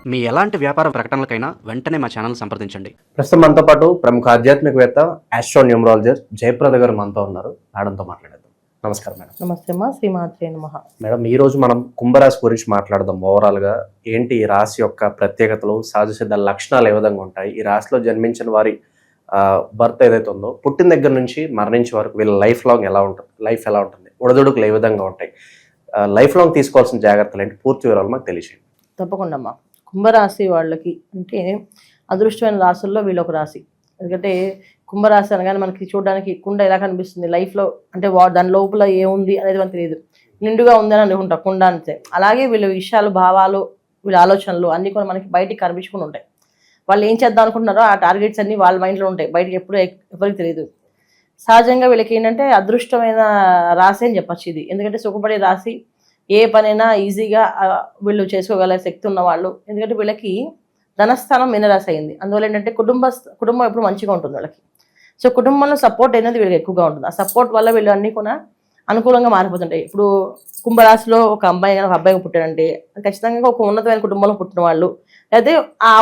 మీ ఎలాంటి వ్యాపార ప్రకటనలకైనా వెంటనే మా ఛానల్ సంప్రదించండి. ప్రస్తుతం మనతో పాటు ప్రముఖ ఆధ్యాత్మికవేత్త ఆస్ట్రో న్యూమరాలజిస్ట్ జయప్రద గారు మనతో ఉన్నారు. మేడంతో మాట్లాడేద్దాం. నమస్కారం మేడం. నమస్తే అమ్మా, శ్రీమాత్రే నమః. మేడం, ఈ రోజు మనం కుంభరాశి గురించి మాట్లాడదాం. ఓవరాల్ గా ఏంటి ఈ రాశి యొక్క ప్రత్యేకతలు, సహజ సిద్ధ లక్షణాలు ఏ విధంగా ఉంటాయి, ఈ రాశిలో జన్మించిన వారి బర్త్ ఏదైతే ఉందో పుట్టిన దగ్గర నుంచి మరణించే వరకు వీళ్ళ లైఫ్ ఎలా ఉంటుంది, ఒడిదుడుకులు ఏ విధంగా ఉంటాయి, లైఫ్ లాంగ్ తీసుకోవాల్సిన జాగ్రత్తలు ఏంటి, పూర్తి వివరాలు మాకు తెలియజేయండి. తప్పకుండా అమ్మా. కుంభరాశి వాళ్ళకి అంటే అదృష్టమైన రాశుల్లో వీళ్ళు ఒక రాశి. ఎందుకంటే కుంభరాశి అనగానే మనకి చూడడానికి కుండ ఎలా కనిపిస్తుంది లైఫ్లో, అంటే దాని లోపల ఏముంది అనేది మనకు తెలియదు. నిండుగా ఉందని అనుకుంటాం కుండ అంతే. అలాగే వీళ్ళ విషయాలు, భావాలు, వీళ్ళ ఆలోచనలు అన్నీ కూడా మనకి బయటికి కనిపించుకుని ఉంటాయి. వాళ్ళు ఏం చేద్దాం అనుకుంటున్నారో ఆ టార్గెట్స్ అన్నీ వాళ్ళ మైండ్లో ఉంటాయి, బయటకి ఎప్పుడు ఎవరికి తెలియదు. సహజంగా వీళ్ళకి ఏంటంటే అదృష్టమైన రాశి అని చెప్పచ్చు ఇది. ఎందుకంటే సుఖపడే రాశి, ఏ పనైనా ఈజీగా వీళ్ళు చేసుకోగల శక్తి ఉన్నవాళ్ళు. ఎందుకంటే వీళ్ళకి ధనస్థానం మీనరాశి అయింది. అందువల్ల ఏంటంటే కుటుంబం ఎప్పుడు మంచిగా ఉంటుంది వాళ్ళకి. సో కుటుంబంలో సపోర్ట్ అనేది వీళ్ళకి ఎక్కువగా ఉంటుంది. ఆ సపోర్ట్ వల్ల వీళ్ళు అన్నీ కూడా అనుకూలంగా మారిపోతుంటాయి. ఇప్పుడు కుంభరాశిలో ఒక అమ్మాయి కానీ ఒక అబ్బాయిగా పుట్టాడంటే ఖచ్చితంగా ఒక ఉన్నతమైన కుటుంబంలో పుట్టిన వాళ్ళు, అయితే ఆ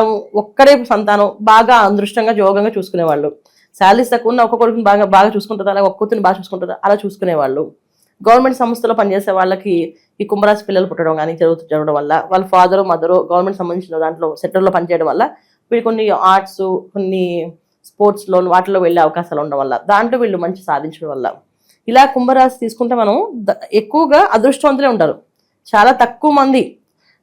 ఒక్కడే సంతానం బాగా అదృష్టంగా యోగంగా చూసుకునేవాళ్ళు. శాలరీస్ తక్కువ ఉన్న ఒక్క కొడుకుని బాగా చూసుకుంటారు, అలాగే ఒక్క కూతురిని బాగా చూసుకుంటారు, అలా చూసుకునేవాళ్ళు. గవర్నమెంట్ సంస్థలో పనిచేసే వాళ్ళకి ఈ కుంభరాశి పిల్లలు పుట్టడం కానీ జరగడం వల్ల వాళ్ళ ఫాదరు మదరు గవర్నమెంట్ సంబంధించిన దాంట్లో సెక్టర్లో పనిచేయడం వల్ల వీళ్ళు కొన్ని ఆర్ట్స్, కొన్ని స్పోర్ట్స్లో వాటిలో వెళ్ళే అవకాశాలు ఉండడం వల్ల, దాంట్లో వీళ్ళు మంచి సాధించడం వల్ల, ఇలా కుంభరాశి తీసుకుంటే మనం ఎక్కువగా అదృష్టవంతులే ఉంటారు. చాలా తక్కువ మంది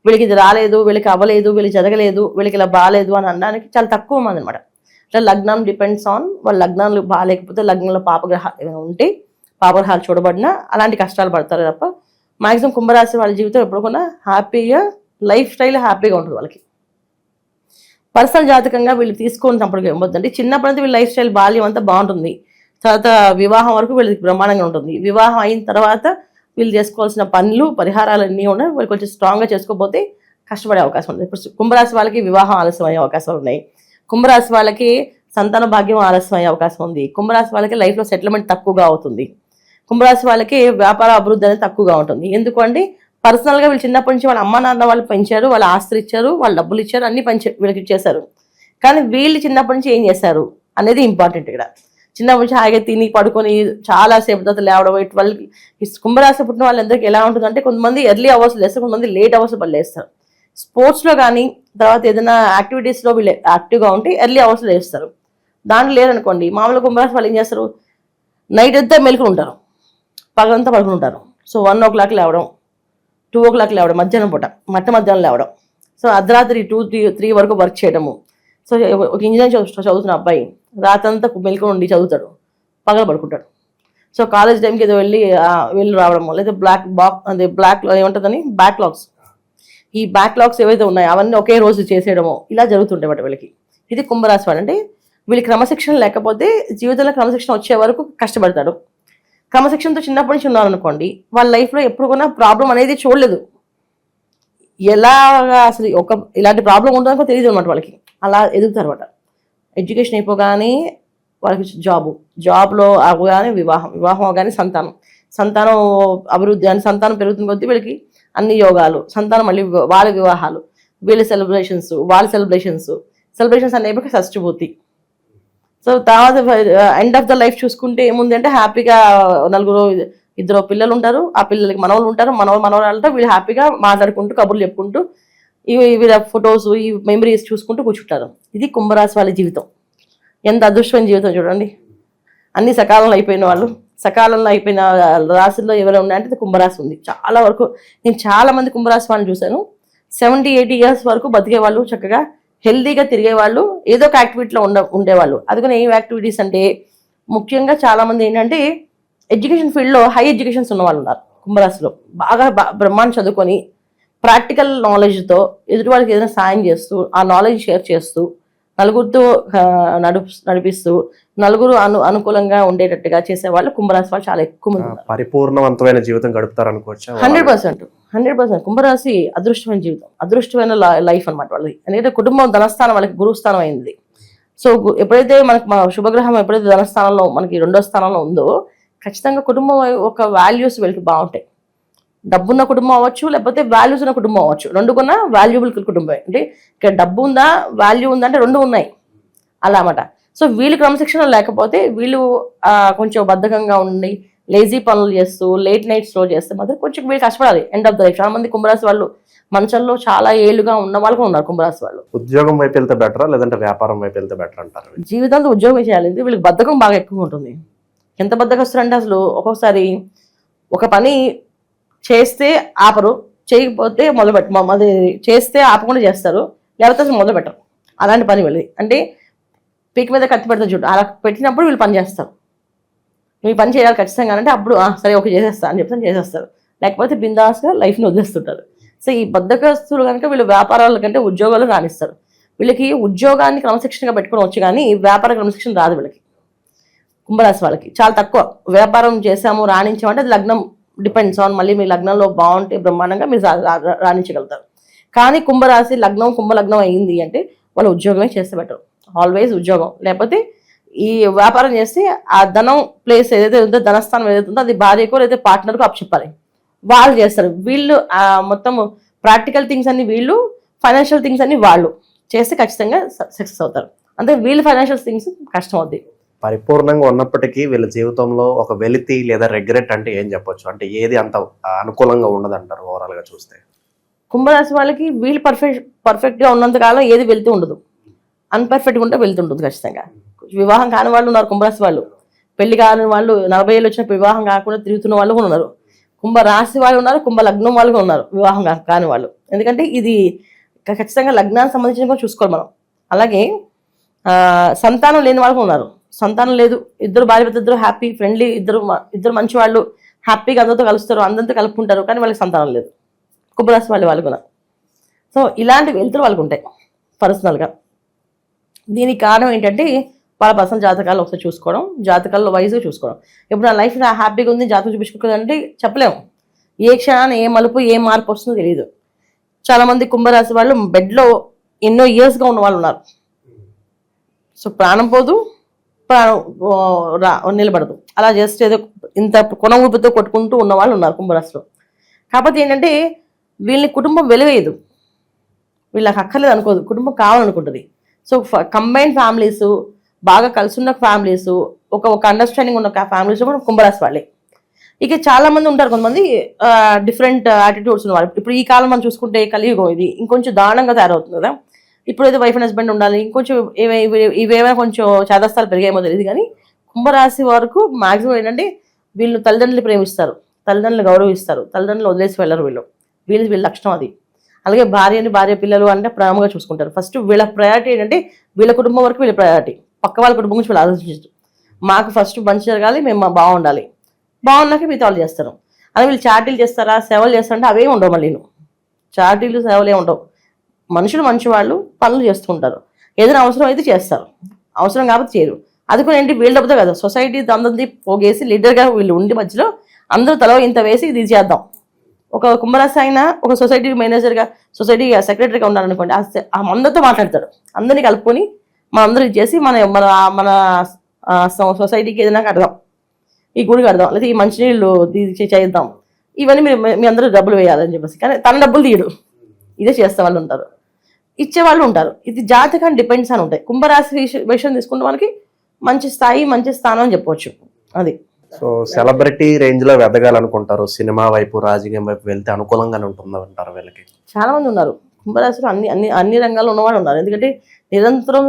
వీళ్ళకి ఇది రాలేదు, వీళ్ళకి అవ్వలేదు, వీళ్ళకి జరగలేదు, వీళ్ళకి ఇలా బాగాలేదు అని అనడానికి చాలా తక్కువ మంది అనమాట. ఇట్లా లగ్నం డిపెండ్స్ ఆన్ వాళ్ళ లగ్నాలు బాగాలేకపోతే, లగ్నంలో పాపగ్రహాలు ఏమైనా ఉంటే, పాపగ్రహాలు చూడబడినా అలాంటి కష్టాలు పడతారు తప్ప మాక్సిమం కుంభరాశి వాళ్ళ జీవితం ఎప్పుడు కూడా హ్యాపీగా, లైఫ్ స్టైల్ హ్యాపీగా ఉంటుంది వాళ్ళకి. పర్సనల్ జాతకంగా వీళ్ళు తీసుకున్నప్పటికీ ఏమవుతుందంటే చిన్నప్పటి నుంచి వీళ్ళ లైఫ్ స్టైల్ బాల్యం అంతా బాగుంటుంది. తర్వాత వివాహం వరకు వీళ్ళకి బ్రహ్మాండంగా ఉంటుంది. వివాహం అయిన తర్వాత వీళ్ళు చేసుకోవాల్సిన పనులు, పరిహారాలన్నీ ఉన్నాయి. వీళ్ళు కొంచెం స్ట్రాంగ్గా చేసుకోకపోతే కష్టపడే అవకాశం ఉంది. ఇప్పుడు కుంభరాశి వాళ్ళకి వివాహం ఆలస్యం అయ్యే అవకాశాలు ఉన్నాయి. కుంభరాశి వాళ్ళకి సంతాన భాగ్యం ఆలస్యం అయ్యే అవకాశం ఉంది. కుంభరాశి వాళ్ళకి లైఫ్లో సెటిల్మెంట్ తక్కువగా అవుతుంది. కుంభరాశి వాళ్ళకి వ్యాపార అభివృద్ధి అనేది తక్కువగా ఉంటుంది. ఎందుకంటే పర్సనల్గా వీళ్ళు చిన్నప్పటి నుంచి వాళ్ళ అమ్మ నాన్న వాళ్ళు పెంచారు, వాళ్ళ ఆస్తులు ఇచ్చారు, వాళ్ళ డబ్బులు ఇచ్చారు, అన్ని వీళ్ళకి ఇచ్చేశారు. కానీ వీళ్ళు చిన్నప్పటి నుంచి ఏం చేశారు అనేది ఇంపార్టెంట్ ఇక్కడ. చిన్నప్పటి నుంచి హాయిగా తిని పడుకొని చాలా సేపు తర్వాత లేవడం. వాళ్ళకి కుంభరాశి పుట్టిన వాళ్ళందరికీ ఎలా ఉంటుందంటే కొంతమంది ఎర్లీ అవర్స్ లేస్తారు, కొంతమంది లేట్ అవర్స్ వాళ్ళు లేస్తారు. స్పోర్ట్స్లో కానీ తర్వాత ఏదైనా యాక్టివిటీస్లో వీళ్ళు యాక్టివ్గా ఉంటే ఎర్లీ అవర్స్లో లేస్తారు. దాంట్లో లేరనుకోండి, మామూలుగా కుంభరాశి వాళ్ళు ఏం చేస్తారు, నైట్ అంతా మెలుకుని ఉంటారు, పగలంతా పడుకుని ఉంటారు. సో 1 o'clock లేవడం, 2 o'clock లేవడం, మధ్యాహ్నం పూట మధ్యాహ్నం లేవడం. సో అర్ధరాత్రి 2-3 వరకు వర్క్ చేయడము. సో ఒక ఇంజనీరింగ్ చదువుతున్న అబ్బాయి రాత్రంతా మెలుకుని ఉండి చదువుతాడు, పగల పడుకుంటాడు. సో కాలేజ్ టైంకి ఏదో వెళ్ళి రావడము, లేదా బ్లాక్లో ఏముంటుందని బ్యాక్లాగ్స్, ఈ బ్యాక్లాగ్స్ ఏవైతే ఉన్నాయో అవన్నీ ఒకే రోజు చేసేయడము, ఇలా జరుగుతుంటాయి బట్ వీళ్ళకి. ఇది కుంభరాశి వాడు. అంటే వీళ్ళకి క్రమశిక్షణ లేకపోతే జీవితంలో క్రమశిక్షణ వచ్చే వరకు కష్టపడతాడు. క్రమశిక్షణతో చిన్నప్పటి నుంచి ఉన్నారనుకోండి, వాళ్ళ లైఫ్లో ఎప్పుడు కూడా ప్రాబ్లం అనేది చూడలేదు. ఎలాగా అసలు ఇలాంటి ప్రాబ్లం ఉంటుందో తెలియదు అనమాట వాళ్ళకి. అలా ఎదుగుతారు అనమాట. ఎడ్యుకేషన్ అయిపోగానే వాళ్ళకి జాబ్లో అవగానే వివాహం అవగానే సంతానం అభివృద్ధి అని, సంతానం పెరుగుతున్న కొద్దీ వీళ్ళకి అన్ని యోగాలు, సంతానం మళ్ళీ వాళ్ళ వివాహాలు, వీళ్ళ సెలబ్రేషన్స్ అనేవి షష్ఠిపూర్తి. సో తర్వాత ఎండ్ ఆఫ్ ద లైఫ్ చూసుకుంటే ఏముంది అంటే హ్యాపీగా ఇద్దరు పిల్లలు ఉంటారు, ఆ పిల్లలకి మనవలు ఉంటారు, మనవరాలతో వీళ్ళు హ్యాపీగా మాట్లాడుకుంటూ కబుర్లు చెప్పుకుంటూ వీళ్ళ ఫొటోస్, ఈ మెమరీస్ చూసుకుంటూ కూర్చుంటారు. ఇది కుంభరాశి వాళ్ళ జీవితం. ఎంత అదృష్టమైన జీవితం చూడండి. అన్ని సకాలంలో అయిపోయిన వాళ్ళు, సకాలంలో అయిపోయిన రాశుల్లో ఎవరైనా ఉన్నాయంటే కుంభరాశి ఉంది. చాలా వరకు నేను చాలా మంది కుంభరాశి వాళ్ళని చూశాను. 70-80 years వరకు బతికే వాళ్ళు, చక్కగా హెల్దీగా తిరిగేవాళ్ళు, ఏదో ఒక యాక్టివిటీలో ఉండేవాళ్ళు. అది కూడా ఏం యాక్టివిటీస్ అంటే ముఖ్యంగా చాలామంది ఏంటంటే ఎడ్యుకేషన్ ఫీల్డ్లో హై ఎడ్యుకేషన్స్ ఉన్న వాళ్ళు ఉన్నారు కుంభరాశిలో. బాగా బ్రహ్మాండం చదువుకొని ప్రాక్టికల్ నాలెడ్జ్తో ఎదుటి వాళ్ళకి ఏదైనా సాయం చేస్తూ, ఆ నాలెడ్జ్ షేర్ చేస్తూ, నలుగురితో నడిపిస్తూ, నలుగురు అనుకూలంగా ఉండేటట్టుగా చేసేవాళ్ళు కుంభరాశి వాళ్ళు చాలా ఎక్కువ మంది. పరిపూర్ణవంతమైన జీవితం గడుపుతారు అనుకోవచ్చు. 100% కుంభరాశి అదృష్టమైన జీవితం, అదృష్టమైన లైఫ్ అనమాట వాళ్ళది. ఎందుకంటే కుటుంబం ధనస్థానం వాళ్ళకి గురుస్థానం అయింది. సో ఎప్పుడైతే మనకి మా శుభగ్రహం ఎప్పుడైతే ధనస్థానంలో మనకి 2వ స్థానంలో ఉందో ఖచ్చితంగా కుటుంబం ఒక వాల్యూస్ వీళ్ళకి బాగుంటాయి. డబ్బున్న కుటుంబం అవ్వచ్చు, లేకపోతే వాల్యూస్ ఉన్న కుటుంబం అవ్వచ్చు. రెండు కొన్నా వాల్యూబుల్ కుటుంబం. అంటే ఇక్కడ డబ్బు ఉందా, వాల్యూ ఉందా అంటే రెండు ఉన్నాయి అలా అన్నమాట. సో వీళ్ళు క్రమశిక్షణ లేకపోతే వీళ్ళు కొంచెం బద్ధకంగా ఉండి లేజీ పనులు చేస్తూ లేట్ నైట్ స్లో చేస్తే మాత్రం కొంచెం వీళ్ళు కష్టపడాలి ఎండ్ ఆఫ్ ద లైఫ్. చాలా మంది కుంభరాశి వాళ్ళు మంచంలో చాలా ఏళ్ళుగా ఉన్న వాళ్ళు కూడా ఉన్నారు కుంభరాశి వాళ్ళు. ఉద్యోగం వైపు వెళ్తే బెటరా లేదంటే వ్యాపారం వైపు వెళ్తే బెటర్ అంటారు? జీవితంలో ఉద్యోగం చేయాలి, వీళ్ళకి బద్ధకం బాగా ఎక్కువ ఉంటుంది. ఎంత బద్ధకస్తారంటే అసలు ఒక్కొక్కసారి ఒక పని చేస్తే ఆపరు, చేయకపోతే అది చేస్తే ఆపకుండా చేస్తారు, లేకపోతే అసలు మొదలు పెట్టరు. అలాంటి పని వెళ్ళి అంటే పీక్ మీద కత్తి పెడతారు చూడు, అలా పెట్టినప్పుడు వీళ్ళు పని చేస్తారు. నువ్వు పని చేయాలి ఖచ్చితంగా అంటే అప్పుడు సరే ఓకే చేసేస్తా అని చెప్తాను చేసేస్తారు, లేకపోతే బిందాస్గా లైఫ్ని వదిలేస్తుంటారు. సో ఈ బద్ధకస్తులు కనుక వీళ్ళు వ్యాపారాల కంటే ఉద్యోగాలు రాణిస్తారు. వీళ్ళకి ఉద్యోగాన్ని క్రమశిక్షణగా పెట్టుకొని వచ్చు కానీ వ్యాపార క్రమశిక్షణ రాదు వీళ్ళకి. కుంభరాశి వాళ్ళకి చాలా తక్కువ. వ్యాపారం చేసాము రాణించామంటే అది లగ్నం డిపెండ్స్ ఆన్, మళ్ళీ మీ లగ్నంలో బాగుంటే బ్రహ్మాండంగా మీరు రాణించగలుగుతారు. కానీ కుంభరాశి లగ్నం కుంభలగ్నం అయింది అంటే వాళ్ళు ఉద్యోగమే చేస్తే బెటర్. ఆల్వేస్ ఉద్యోగం, లేకపోతే ఈ వ్యాపారం చేస్తే ఆ ధనం ప్లేస్ ఏదైతే ఉందో ధనస్థానం ఏదైతే ఉందో అది భార్యకో లేదా పార్ట్నర్కో అప్పచెప్పాలి, వాళ్ళు చేస్తారు. వీళ్ళు మొత్తం ప్రాక్టికల్ థింగ్స్ అన్ని వీళ్ళు, ఫైనాన్షియల్ థింగ్స్ అన్ని వాళ్ళు చేస్తే ఖచ్చితంగా సక్సెస్ అవుతారు. అంటే వీళ్ళు ఫైనాన్షియల్ థింగ్స్ కష్టం అవుద్ది. పరిపూర్ణంగా ఉన్నప్పటికీ వీళ్ళ జీవితంలో ఒక వెలితి లేదా రెగ్రెట్ అంటే ఏం చెప్పొచ్చు? అంటే ఏది అంత అనుకూలంగా ఉండదంటారు ఓవరాల్ గా చూస్తే? కుంభరాశి వాళ్ళకి వీళ్ళు పర్ఫెక్ట్గా ఉన్నంత కాలం ఏది వెళ్తూ ఉండదు, అన్పర్ఫెక్ట్గా ఉంటే వెళ్తుంటుంది ఖచ్చితంగా. వివాహం కాని వాళ్ళు ఉన్నారు కుంభరాశి వాళ్ళు, పెళ్లి కాని వాళ్ళు 40 ఏళ్ళు వచ్చిన వివాహం కాకుండా తిరుగుతున్న వాళ్ళు కూడా ఉన్నారు. కుంభరాశి వాళ్ళు ఉన్నారు, కుంభ లగ్నం వాళ్ళు కూడా ఉన్నారు వివాహం కాని వాళ్ళు. ఎందుకంటే ఇది ఖచ్చితంగా లగ్నానికి సంబంధించిన కూడా చూసుకోవాలి మనం. అలాగే సంతానం లేని వాళ్ళు ఉన్నారు, సంతానం లేదు, ఇద్దరు భార్య భర్త ఇద్దరు హ్యాపీ ఫ్రెండ్లీ, ఇద్దరు మంచి వాళ్ళు హ్యాపీగా అందరితో కలుస్తారు, అందరితో కలుపుకుంటారు, కానీ వాళ్ళకి సంతానం లేదు కుంభరాశి వాళ్ళు కూడా. సో ఇలాంటి వెళ్తురు వాళ్ళకు ఉంటాయి పర్సనల్గా. దీనికి కారణం ఏంటంటే వాళ్ళ పర్సనల్ జాతకాలు ఒకసారి చూసుకోవడం, జాతకాల్లో వైజ్గా చూసుకోవడం. ఇప్పుడు నా లైఫ్ నా హ్యాపీగా ఉంది జాతకం చూపించుకోవాలంటే చెప్పలేము, ఏ క్షణాన్ని ఏ మలుపు ఏ మార్పు వస్తుందో తెలియదు. చాలామంది కుంభరాశి వాళ్ళు బెడ్లో ఎన్నో ఇయర్స్గా ఉన్న వాళ్ళు ఉన్నారు. సో ప్రాణం పోదు, ప్రాణం నిలబడదు, అలా జస్ట్ ఏదో ఇంత కొన ఊపితో కొట్టుకుంటూ ఉన్న వాళ్ళు ఉన్నారు కుంభరాశిలో. కాకపోతే ఏంటంటే వీళ్ళని కుటుంబం వెలివేయదు, వీళ్ళకి అక్కర్లేదు అనుకోదు, కుటుంబం కావాలనుకుంటుంది. సో కంబైన్ ఫ్యామిలీస్, బాగా కలిసి ఉన్న ఫ్యామిలీస్, ఒక అండర్స్టాండింగ్ ఉన్న ఫ్యామిలీస్ కూడా కుంభరాశి వాళ్ళే. ఇక చాలా మంది ఉంటారు కొంతమంది డిఫరెంట్ యాటిట్యూడ్స్ ఉన్న వాళ్ళు. ఇప్పుడు ఈ కాలం మనం చూసుకుంటే కలియుగం ఇది ఇంకొంచెం దారుణంగా తయారవుతుంది కదా. ఇప్పుడు ఏదో వైఫ్ అండ్ హస్బెండ్ ఉండాలి, ఇంకొంచెం ఇవేమైనా కొంచెం చాదస్తాలు పెరిగాయేమో తెలియదు, కానీ కుంభరాశి వరకు మాక్సిమం ఏంటంటే వీళ్ళు తల్లిదండ్రులు ప్రేమిస్తారు, తల్లిదండ్రులు గౌరవిస్తారు, తల్లిదండ్రులు వదిలేసి వెళ్ళరు. వీళ్ళ లక్షణం అది. అలాగే భార్య పిల్లలు అంటే ప్రేమగా చూసుకుంటారు. ఫస్ట్ వీళ్ళ ప్రయారిటీ ఏంటంటే వీళ్ళ కుటుంబం వరకు వీళ్ళ ప్రయారిటీ, పక్క వాళ్ళ కుటుంబం గురించి వీళ్ళు ఆలోచించారు. మాకు ఫస్ట్ మంచి జరగాలి, మేము బాగుండాలి, బాగున్నాక మిగతా వాళ్ళు చేస్తారు. అలాగే వీళ్ళు చాటీలు చేస్తారా సేవలు చేస్తారంటే అవే ఉండవు. మళ్ళీ చాటీలు సేవలు ఏమి ఉండవు. మనుషులు మంచి వాళ్ళు పనులు చేస్తుంటారు, ఏదైనా అవసరం అయితే చేస్తారు, అవసరం కాబట్టి చేయరు. అది కూడా ఏంటి వీళ్ళ డబ్బుతో కదా, సొసైటీ అందరిది పోగేసి లీడర్గా వీళ్ళు ఉండి మధ్యలో అందరూ తల ఇంత వేసి ఇది చేద్దాం. ఒక కుంభరాశి అయినా ఒక సొసైటీ మేనేజర్గా సొసైటీ సెక్రటరీగా ఉన్నారనుకోండి, అందరితో మాట్లాడతాడు, అందరినీ కలుపుకొని మనందరూ ఇచ్చేసి మన సొసైటీకి ఏదైనా కడదాం, ఈ గుడి కడదాం, లేదా ఈ మంచినీళ్ళు చేద్దాం, ఇవన్నీ మీ అందరూ డబ్బులు వేయాలని చెప్పేసి. కానీ తన డబ్బులు తీయడు, ఇదే చేస్తే వాళ్ళు ఉంటారు, ఇచ్చేవాళ్ళు ఉంటారు. ఇది జాతకాన్ని డిపెండ్స్ అని ఉంటాయి. కుంభరాశి విషయం తీసుకుంటే మనకి మంచి స్థాయి మంచి స్థానం అని చెప్పవచ్చు. అది సో సెలబ్రిటీ రేంజ్ లో ఎదగాలనుకుంటారు, సినిమా వైపు రాజకీయం వైపు వెళ్తే అనుకూలంగానే ఉంటుంది అంటారు వీళ్ళకి. చాలా మంది ఉన్నారు కుంభరాశిలో, అన్ని రంగాల్లో ఉన్నవాళ్ళు ఉన్నారు. ఎందుకంటే నిరంతరం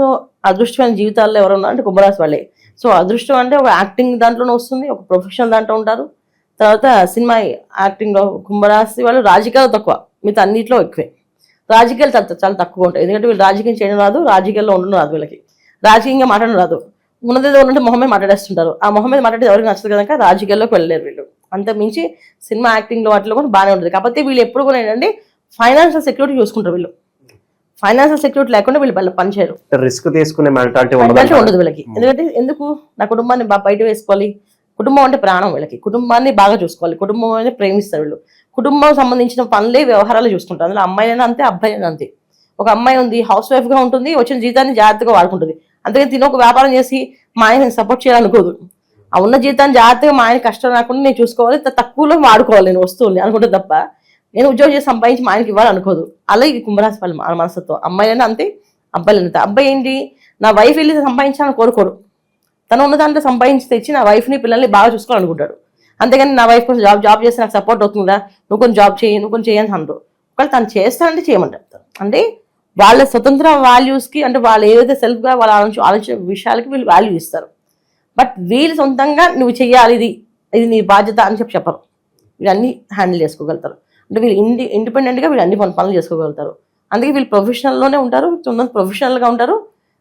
అదృష్టమైన జీవితాల్లో ఎవరు ఉన్నారు అంటే కుంభరాశి వాళ్ళే. సో అదృష్టం అంటే ఒక యాక్టింగ్ దాంట్లోనే వస్తుంది, ఒక ప్రొఫెషనల్ దాంట్లో ఉంటారు, తర్వాత సినిమా యాక్టింగ్లో కుంభరాశి వాళ్ళు. రాజకీయాలు తక్కువ, మిగతా అన్నింటిలో ఎక్కువే. రాజకీయాలు చాలా తక్కువ ఉంటాయి, ఎందుకంటే వీళ్ళు రాజకీయం చేయడం రాదు, రాజకీయాల్లో ఉండడం రాదు, వీళ్ళకి రాజకీయంగా మాట్లాడడం రాదు. ఉన్నదేదో ఉన్నట్టు మొహమే మాట్లాడేస్తుంటారు. ఆ మొహమే మాట్లాడితే ఎవరికి నచ్చదు కనుక రాజకీయాల్లోకి వెళ్ళలేరు వీళ్ళు. అంత మించి సినిమా యాక్టింగ్లో వాటిలో కూడా బాగానే ఉంటుంది. కాకపోతే వీళ్ళు ఎప్పుడు కూడా ఏంటంటే ఫైనాన్షియల్ సెక్యూరిటీ చూసుకుంటారు. వీళ్ళు ఫైనాన్షియల్ సెక్యూరిటీ లేకుండా వీళ్ళు పనిచేయరు, రిస్క్ తీసుకునే మెంటాలిటీ ఉండదు వీళ్ళకి. ఎందుకంటే ఎందుకు నా కుటుంబాన్ని బయట వేసుకోవాలి, కుటుంబం అంటే ప్రాణం వీళ్ళకి, కుటుంబాన్ని బాగా చూసుకోవాలి, కుటుంబం అనేది ప్రేమిస్తారు వీళ్ళు. కుటుంబం సంబంధించిన పనులే వ్యవహారాలు చూసుకుంటారు. అందులో అమ్మాయినైనా అంతే, అబ్బాయినైనా అంతే. ఒక అమ్మాయి ఉంది హౌస్ వైఫ్గా ఉంటుంది, వచ్చిన జీతాన్ని జాగ్రత్తగా వాడుకుంటుంది, అందుకని తిని ఒక వ్యాపారం చేసి మా ఆయన సపోర్ట్ చేయాలనుకోదు. ఆ ఉన్న జీవితాన్ని జాగ్రత్తగా మా ఆయన కష్టం రాకుండా నేను చూసుకోవాలి, తక్కువలో వాడుకోవాలి నేను వస్తువుల్ని అనుకుంటే తప్ప నేను ఉద్యోగం చేసి సంపాదించి మా ఆయనకి ఇవ్వాలి అనుకోదు. అలాగే ఈ కుంభరాశి వాళ్ళ మనస్తత్వం. అమ్మాయిలైనా అంతే, అబ్బాయిలు అంతే. అబ్బాయి ఏంటి, నా వైఫ్ వెళ్ళి సంపాదించాలని కోరుకోడు. తను ఉన్న దాంట్లో సంపాదించి తెచ్చి నా వైఫ్ని పిల్లల్ని బాగా చూసుకోవాలనుకుంటాడు. అంతేగాని నా వైఫ్ కొంచెం జాబ్ చేస్తే నాకు సపోర్ట్ అవుతుందా, నువ్వు కొంచెం జాబ్ చేయి, నువ్వు కొంచెం చేయని అనరు. ఒకవేళ తను చేస్తానంటే చేయమంటారు. అంటే వాళ్ళ స్వతంత్ర వాల్యూస్కి, అంటే వాళ్ళు ఏదైతే సెల్ఫ్గా వాళ్ళ ఆలోచన విషయాలకి వీళ్ళు వాల్యూ ఇస్తారు. బట్ వీళ్ళు సొంతంగా నువ్వు చెయ్యాలి, ఇది నీ బాధ్యత అని చెప్పరు. వీళ్ళు అన్ని హ్యాండిల్ చేసుకోగలుగుతారు. అంటే వీళ్ళు ఇండిపెండెంట్గా వీళ్ళు అన్ని పనులు చేసుకోగలుగుతారు. అందుకే వీళ్ళు ప్రొఫెషనల్లోనే ఉంటారు, ప్రొఫెషనల్గా ఉంటారు,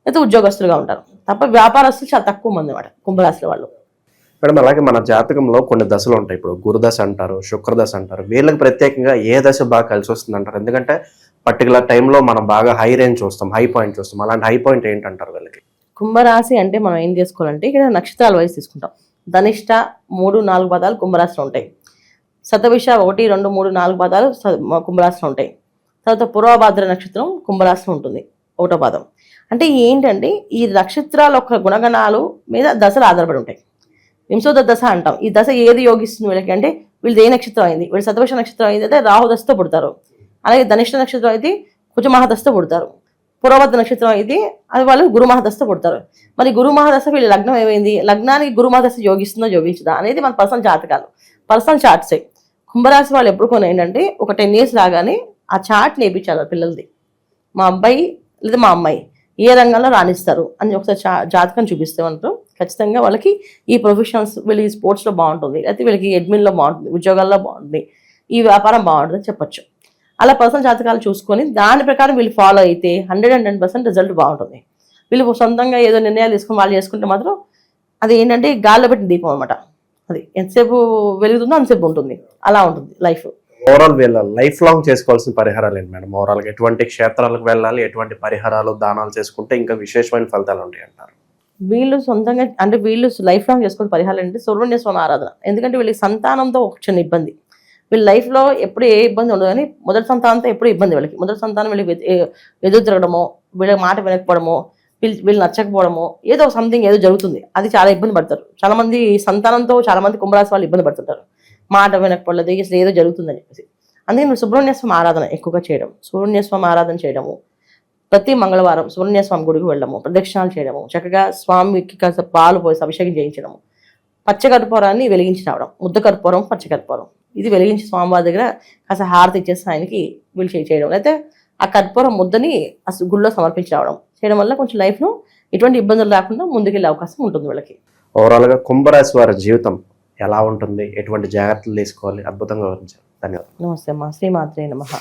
అయితే ఉద్యోగస్తులుగా ఉంటారు తప్ప వ్యాపారస్తులు చాలా తక్కువ మంది అన్నమాట కుంభరాశి వాళ్ళు. మేడం అలాగే మన జాతకంలో కొన్ని దశలు ఉంటాయి. ఇప్పుడు గురుదశ అంటారు, శుక్రదశ అంటారు. వీళ్ళకి ప్రత్యేకంగా ఏ దశ బాగా కలిసి వస్తుంది అంటారు? ఎందుకంటే పర్టికులర్ టైంలో మనం బాగా హై రేంజ్ చూస్తాం, హై పాయింట్ చూస్తాం. అలాంటి హై పాయింట్ ఏంటంటారు వీళ్ళకి? కుంభరాశి అంటే మనం ఏం చేసుకోవాలంటే ఇక్కడ నక్షత్రాల వయసు తీసుకుంటాం. ధనిష్ట 3, 4 పాదాలు కుంభరాశిలో ఉంటాయి. శతభిష 1, 2, 3, 4 పాదాలు కుంభరాశిలో ఉంటాయి. తర్వాత పూర్వభాద్ర నక్షత్రం కుంభరాశిలో ఉంటుంది, 1వ పాదం. అంటే ఏంటంటే ఈ నక్షత్రాల యొక్క గుణగణాలు మీద దశలు ఆధారపడి ఉంటాయి. వింశోద దశ అంటాం. ఈ దశ ఏది యోగిస్తుంది వీళ్ళకి అంటే వీళ్ళది ఏ నక్షత్రం అయింది, వీళ్ళు శతభిష నక్షత్రం అయింది అయితే రాహుదశతో పుడతారు. అలాగే ధనిష్ట నక్షత్రం అయితే కుజమహాదశతో పుడతారు. పూర్వభద్ర నక్షత్రం అయితే అది వాళ్ళు గురుమహాదశతో పుడతారు. మరి గురుమహాదశ వీళ్ళ లగ్నం ఏమైంది, లగ్నానికి గురుమహాదశ యోగిస్తుందో యోగించదా అనేది మన పర్సనల్ జాతకాలు, పర్సనల్ చార్ట్సే. కుంభరాశి వాళ్ళు ఎప్పుడు కొన్ని ఏంటంటే ఒక 10 years రాగానే ఆ చార్ట్ నేర్పించాలి పిల్లలది. మా అబ్బాయి లేదా మా అమ్మాయి ఏ రంగంలో రాణిస్తారు అని ఒకసారి జాతకం చూపిస్తే మనతో ఖచ్చితంగా వాళ్ళకి ఈ ప్రొఫెషనల్స్, వీళ్ళకి స్పోర్ట్స్లో బాగుంటుంది, అయితే వీళ్ళకి అడ్మిన్లో బాగుంటుంది, ఉద్యోగాల్లో బాగుంటుంది, ఈ వ్యాపారం బాగుంటుంది అని చెప్పొచ్చు. అలా పర్సనల్ జాతకాలు చూసుకొని దాని ప్రకారం వీళ్ళు ఫాలో అయితే 110% రిజల్ట్ బాగుంటుంది. వీళ్ళు సొంతంగా ఏదో నిర్ణయాలు తీసుకొని వాళ్ళు చేసుకుంటే మాత్రం అది ఏంటంటే గాల్లో పెట్టిన దీపం అనమాట. అది ఎంతసేపు వెలుగుతుందో అంతసేపు ఉంటుంది, అలా ఉంటుంది లైఫ్. ఓవరాల్ వీళ్ళ లైఫ్ లాంగ్ చేసుకోవాల్సిన పరిహారాలు ఏంటి మేడం? ఓవరాల్గా ఎటువంటి క్షేత్రాలకు వెళ్ళాలి, ఎటువంటి పరిహారాలు దానాలు చేసుకుంటే ఇంకా విశేషమైన ఫలితాలు ఉంటాయి అంటారు? వీళ్ళు సొంతంగా అంటే వీళ్ళు లైఫ్ లాంగ్ చేసుకునే పరిహారాలు అంటే సుబ్రహ్మణ్య స్వామి ఆరాధన. ఎందుకంటే వీళ్ళకి సంతానంతో ఒక చిన్న ఇబ్బంది, వీళ్ళ లైఫ్లో ఎప్పుడు ఏ ఇబ్బంది ఉండదు, కానీ మొదటి సంతానంతో ఎప్పుడు ఇబ్బంది వీళ్ళకి. మొదటి సంతానం వీళ్ళకి ఎదురు తిరగడమో, వీళ్ళ మాట వినకపోవడమో, వీళ్ళు నచ్చకపోవడమో, ఏదో సంథింగ్ ఏదో జరుగుతుంది, అది చాలా ఇబ్బంది పడతారు. చాలా మంది సంతానంతో చాలా మంది కుంభరాశి వాళ్ళు ఇబ్బంది పడుతుంటారు, మాట వినకపోలేదు, అసలు ఏదో జరుగుతుందని చెప్పేసి. అందుకే మీరు సుబ్రహ్మణ్య స్వామి ఆరాధన ఎక్కువగా చేయడం, సుబ్రహ్మణ్య స్వామి ఆరాధన చేయడము, ప్రతి మంగళవారం సుబ్రహ్మణ్య స్వామి గుడికి వెళ్ళడము, ప్రదక్షిణాలు చేయడము, చక్కగా స్వామికి కాస్త పాలు పోసి అభిషేకం చేయించడము, పచ్చకర్పూరాన్ని వెలిగించి రావడం, ముద్ద కర్పూరం, పచ్చకర్పూరం ఇది వెలిగించి స్వామివారి దగ్గర కాస్త హారతి ఇచ్చేసి ఆయనకి వీళ్ళు చేయడం, అయితే ఆ కర్పూరం ముద్దని అసలు గుళ్ళో సమర్పించి రావడం చేయడం వల్ల కొంచెం లైఫ్లో ఎటువంటి ఇబ్బందులు రాకుండా ముందుకెళ్ళే అవకాశం ఉంటుంది వీళ్ళకి. ఓవరాల్గా కుంభరాశి వారి జీవితం ఎలా ఉంటుంది, ఎటువంటి జాగ్రత్తలు తీసుకోవాలి, అద్భుతంగా వివరించారు. ధన్యవాదాలు. నమస్తే అమ్మా. శ్రీమాత్రే నమః.